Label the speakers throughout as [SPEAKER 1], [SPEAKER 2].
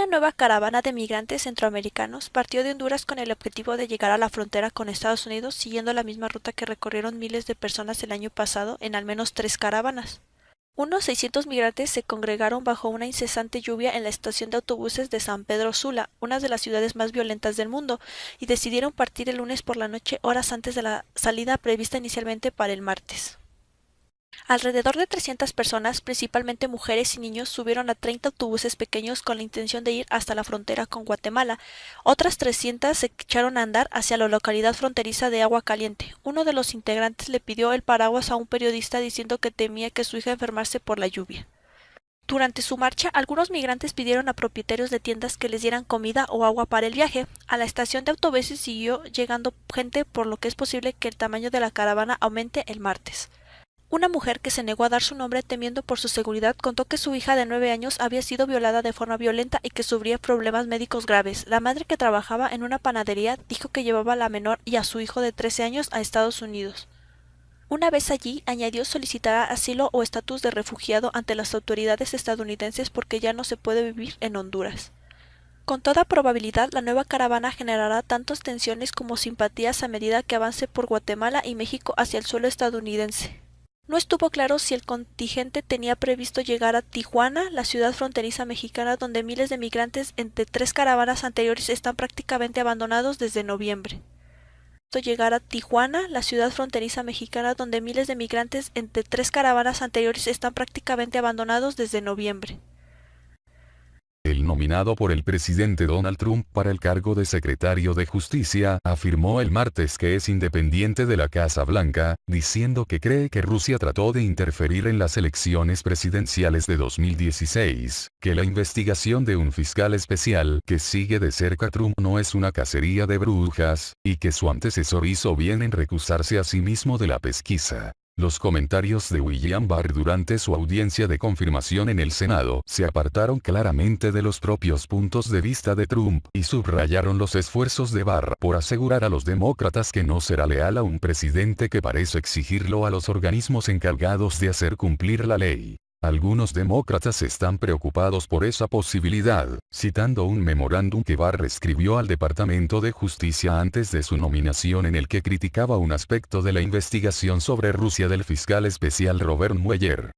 [SPEAKER 1] Una nueva caravana de migrantes centroamericanos partió de Honduras con el objetivo de llegar a la frontera con Estados Unidos siguiendo la misma ruta que recorrieron miles de personas el año pasado en al menos 3 caravanas. Unos 600 migrantes se congregaron bajo una incesante lluvia en la estación de autobuses de San Pedro Sula, una de las ciudades más violentas del mundo, y decidieron partir el lunes por la noche horas antes de la salida prevista inicialmente para el martes. Alrededor de 300 personas, principalmente mujeres y niños, subieron a 30 autobuses pequeños con la intención de ir hasta la frontera con Guatemala. Otras 300 se echaron a andar hacia la localidad fronteriza de Agua Caliente. Uno de los integrantes le pidió el paraguas a un periodista diciendo que temía que su hija enfermase por la lluvia. Durante su marcha, algunos migrantes pidieron a propietarios de tiendas que les dieran comida o agua para el viaje. A la estación de autobuses siguió llegando gente, por lo que es posible que el tamaño de la caravana aumente el martes. Una mujer que se negó a dar su nombre temiendo por su seguridad contó que su hija de 9 años había sido violada de forma violenta y que sufría problemas médicos graves. La madre, que trabajaba en una panadería, dijo que llevaba a la menor y a su hijo de 13 años a Estados Unidos. Una vez allí, añadió, solicitará asilo o estatus de refugiado ante las autoridades estadounidenses porque ya no se puede vivir en Honduras. Con toda probabilidad, la nueva caravana generará tantas tensiones como simpatías a medida que avance por Guatemala y México hacia el suelo estadounidense. No estuvo claro si el contingente tenía previsto llegar a Tijuana, la ciudad fronteriza mexicana donde miles de migrantes entre 3 caravanas anteriores están prácticamente abandonados desde noviembre. Llegar a Tijuana, la ciudad fronteriza mexicana donde miles de migrantes entre 3 caravanas anteriores están prácticamente abandonados desde noviembre.
[SPEAKER 2] El nominado por el presidente Donald Trump para el cargo de secretario de Justicia afirmó el martes que es independiente de la Casa Blanca, diciendo que cree que Rusia trató de interferir en las elecciones presidenciales de 2016, que la investigación de un fiscal especial que sigue de cerca a Trump no es una cacería de brujas, y que su antecesor hizo bien en recusarse a sí mismo de la pesquisa. Los comentarios de William Barr durante su audiencia de confirmación en el Senado se apartaron claramente de los propios puntos de vista de Trump y subrayaron los esfuerzos de Barr por asegurar a los demócratas que no será leal a un presidente que parece exigirlo a los organismos encargados de hacer cumplir la ley. Algunos demócratas están preocupados por esa posibilidad, citando un memorándum que Barr escribió al Departamento de Justicia antes de su nominación en el que criticaba un aspecto de la investigación sobre Rusia del fiscal especial Robert Mueller.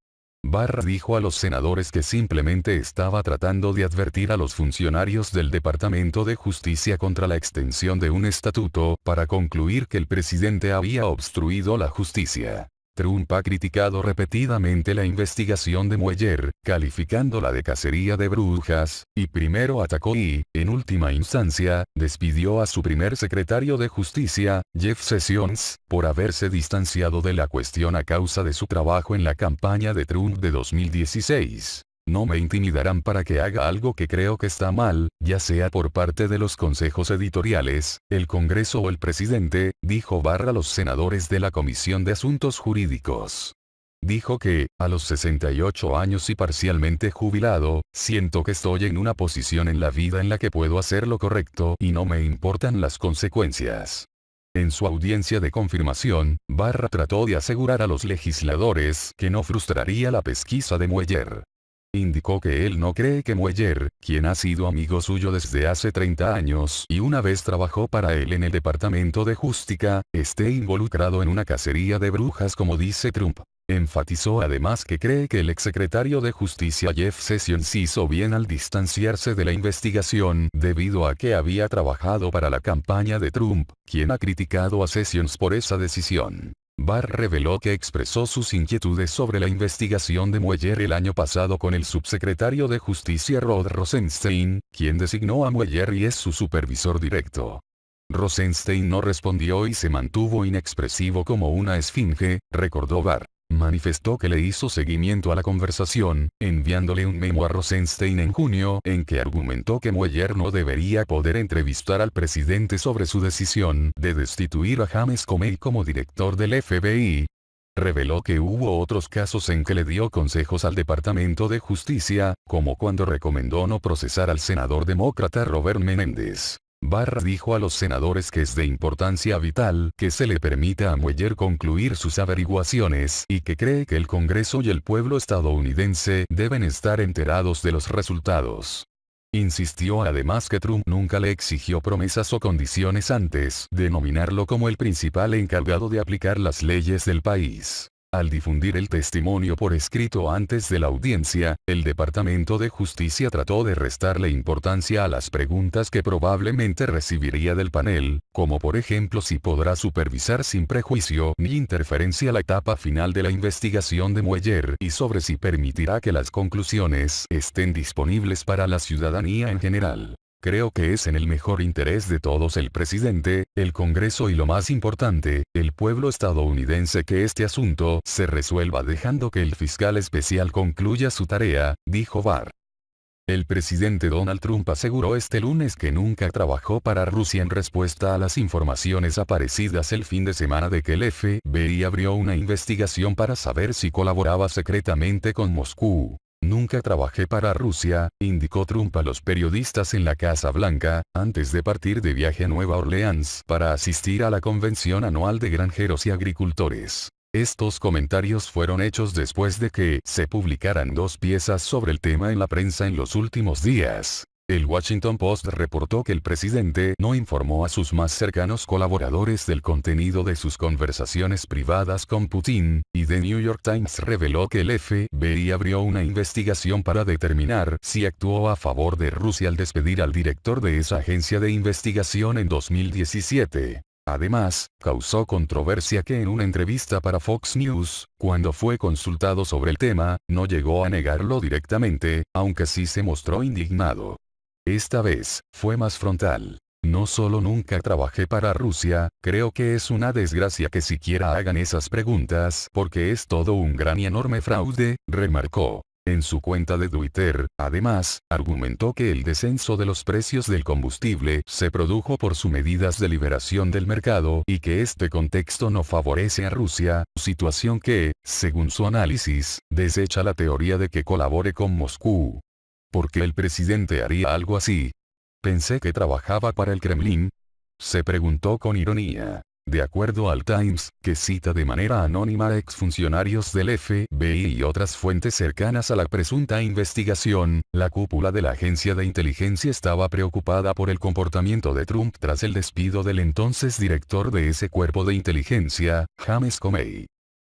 [SPEAKER 2] Barr dijo a los senadores que simplemente estaba tratando de advertir a los funcionarios del Departamento de Justicia contra la extensión de un estatuto para concluir que el presidente había obstruido la justicia. Trump ha criticado repetidamente la investigación de Mueller, calificándola de cacería de brujas, y primero atacó y, en última instancia, despidió a su primer secretario de Justicia, Jeff Sessions, por haberse distanciado de la cuestión a causa de su trabajo en la campaña de Trump de 2016. No me intimidarán para que haga algo que creo que está mal, ya sea por parte de los consejos editoriales, el Congreso o el presidente, dijo Barr a los senadores de la Comisión de Asuntos Jurídicos. Dijo que, a los 68 años y parcialmente jubilado, siento que estoy en una posición en la vida en la que puedo hacer lo correcto y no me importan las consecuencias. En su audiencia de confirmación, Barr trató de asegurar a los legisladores que no frustraría la pesquisa de Mueller. Indicó que él no cree que Mueller, quien ha sido amigo suyo desde hace 30 años y una vez trabajó para él en el Departamento de Justicia, esté involucrado en una cacería de brujas como dice Trump. Enfatizó además que cree que el exsecretario de Justicia Jeff Sessions hizo bien al distanciarse de la investigación debido a que había trabajado para la campaña de Trump, quien ha criticado a Sessions por esa decisión. Barr reveló que expresó sus inquietudes sobre la investigación de Mueller el año pasado con el subsecretario de Justicia Rod Rosenstein, quien designó a Mueller y es su supervisor directo. Rosenstein no respondió y se mantuvo inexpresivo como una esfinge, recordó Barr. Manifestó que le hizo seguimiento a la conversación, enviándole un memo a Rosenstein en junio en que argumentó que Mueller no debería poder entrevistar al presidente sobre su decisión de destituir a James Comey como director del FBI. Reveló que hubo otros casos en que le dio consejos al Departamento de Justicia, como cuando recomendó no procesar al senador demócrata Robert Menéndez. Barr dijo a los senadores que es de importancia vital que se le permita a Mueller concluir sus averiguaciones y que cree que el Congreso y el pueblo estadounidense deben estar enterados de los resultados. Insistió además que Trump nunca le exigió promesas o condiciones antes de nominarlo como el principal encargado de aplicar las leyes del país. Al difundir el testimonio por escrito antes de la audiencia, el Departamento de Justicia trató de restarle importancia a las preguntas que probablemente recibiría del panel, como por ejemplo si podrá supervisar sin prejuicio ni interferencia la etapa final de la investigación de Mueller y sobre si permitirá que las conclusiones estén disponibles para la ciudadanía en general. Creo que es en el mejor interés de todos el presidente, el Congreso y lo más importante, el pueblo estadounidense que este asunto se resuelva dejando que el fiscal especial concluya su tarea, dijo Barr. El presidente Donald Trump aseguró este lunes que nunca trabajó para Rusia en respuesta a las informaciones aparecidas el fin de semana de que el FBI abrió una investigación para saber si colaboraba secretamente con Moscú. Nunca trabajé para Rusia, indicó Trump a los periodistas en la Casa Blanca, antes de partir de viaje a Nueva Orleans para asistir a la convención anual de granjeros y agricultores. Estos comentarios fueron hechos después de que se publicaran 2 piezas sobre el tema en la prensa en los últimos días. El Washington Post reportó que el presidente no informó a sus más cercanos colaboradores del contenido de sus conversaciones privadas con Putin, y The New York Times reveló que el FBI abrió una investigación para determinar si actuó a favor de Rusia al despedir al director de esa agencia de investigación en 2017. Además, causó controversia que en una entrevista para Fox News, cuando fue consultado sobre el tema, no llegó a negarlo directamente, aunque sí se mostró indignado. Esta vez, fue más frontal. No solo nunca trabajé para Rusia, creo que es una desgracia que siquiera hagan esas preguntas porque es todo un gran y enorme fraude, remarcó. En su cuenta de Twitter, además, argumentó que el descenso de los precios del combustible se produjo por sus medidas de liberación del mercado y que este contexto no favorece a Rusia, situación que, según su análisis, desecha la teoría de que colabore con Moscú. ¿Por qué el presidente haría algo así? Pensé que trabajaba para el Kremlin. Se preguntó con ironía. De acuerdo al Times, que cita de manera anónima a exfuncionarios del FBI y otras fuentes cercanas a la presunta investigación, la cúpula de la agencia de inteligencia estaba preocupada por el comportamiento de Trump tras el despido del entonces director de ese cuerpo de inteligencia, James Comey.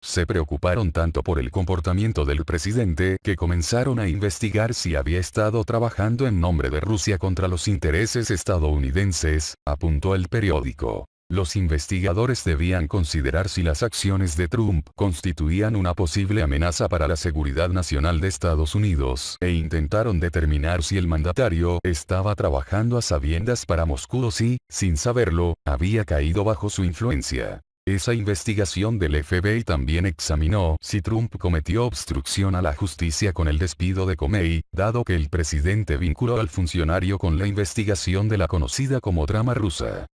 [SPEAKER 2] Se preocuparon tanto por el comportamiento del presidente que comenzaron a investigar si había estado trabajando en nombre de Rusia contra los intereses estadounidenses, apuntó el periódico. Los investigadores debían considerar si las acciones de Trump constituían una posible amenaza para la seguridad nacional de Estados Unidos e intentaron determinar si el mandatario estaba trabajando a sabiendas para Moscú o si, sin saberlo, había caído bajo su influencia. Esa investigación del FBI también examinó si Trump cometió obstrucción a la justicia con el despido de Comey, dado que el presidente vinculó al funcionario con la investigación de la conocida como trama rusa.